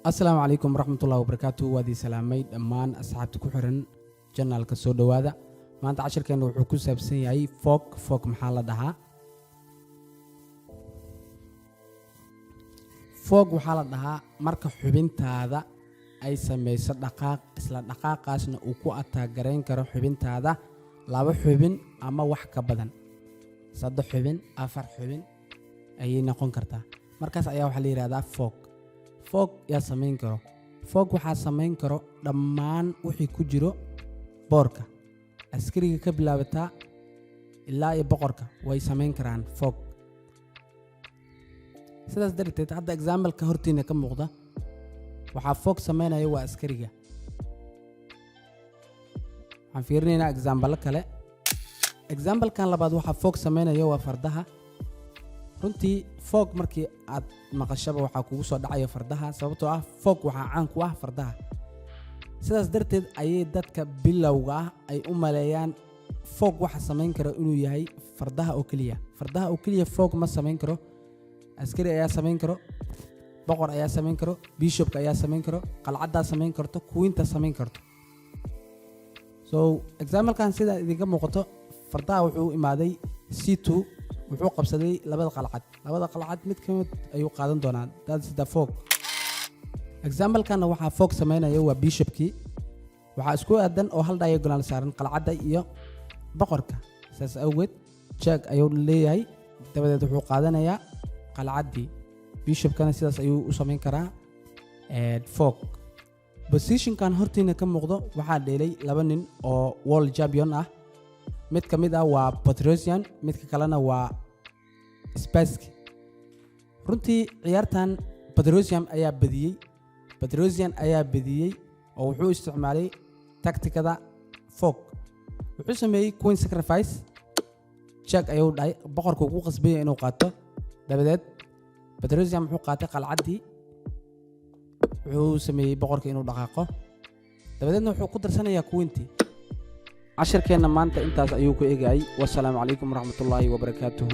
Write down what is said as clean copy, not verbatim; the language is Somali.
السلام عليكم ورحمة الله وبركاته. وادي سلامي دمان أصحابتي كحرن جنال كسر دوادا ما أنت عشر كانوا حكوس سبسين أي فوق محل دها فوق محل دها مركب حبين هذا أي سمي صدقاق إسلا دقاق عشان أكو أتاجرين كرو حبين هذا لابد حبين أما وحك بدن صد حبين أفر حبين أي نقون كرتا مركز أيها حلير هذا فوق يا سمين كرو فوق waxaa samayn karo dhammaan wixii ku jiro boorka askariga ka bilaabata ilaa iyo boqorka way samayn karaan fog sidaas darteed hadda example ka hortiina ka muuqda waxa fog sameynaya waa askariga waxaan fiirinaynaa example kan labaad waxa fog sameynaya waa fardaha runtii fog markii aad maqashaba waxa kugu soo dhacayo fardaha sababtoo ah fog waxa caan ku ah fardaha sidaas darteed ayay dadka bilowga ah ay u maleeyaan fog waxa sameyn karo inuu yahay fardaha oo kaliya fog ma sameyn karo askari ayaa sameyn karo boqor ayaa sameyn karo bishopka ayaa sameyn karo qalcadda sameyn karto queenta sameyn karto so example kan sida idinka muuqato fardaha wuxuu imaaday c2 wuxuu qabsaday labada qalcad mid kamid ayuu qaadan doonaa that's the fog example kan waxa fog sameynaya waa bishopki waxa isku aadan oo hal diagonal saaran qalcadda iyo boqorka saas awgeed check ayuu leeyahay dabadeed wuxuu qaadanayaa qalcaddii bishopkana sidaas ayuu u sameyn karaa fog position kan hortiina ka muuqdo waxa dheelay laba nin oo world champion ah mid kamid ah waa Petrosian midka kalena waa Spassky runtii ciyaartan Petrosian ayaa badiyay oo wuxuu isticmaalay tacticada fog wuxuu sameeyay queen sacrifice check ayuu dhaay boqorku ku qasbay inuu qaato dabadeed Petrosian wuxuu qaatay qalcaddii wuxuu sameeyay boqorka inuu dhaqaaqo dabadeedna wuxuu ku darsanayaa queentii عشر كنا مانتا انتاز ايوكو ايجاي والسلام عليكم ورحمة الله وبركاته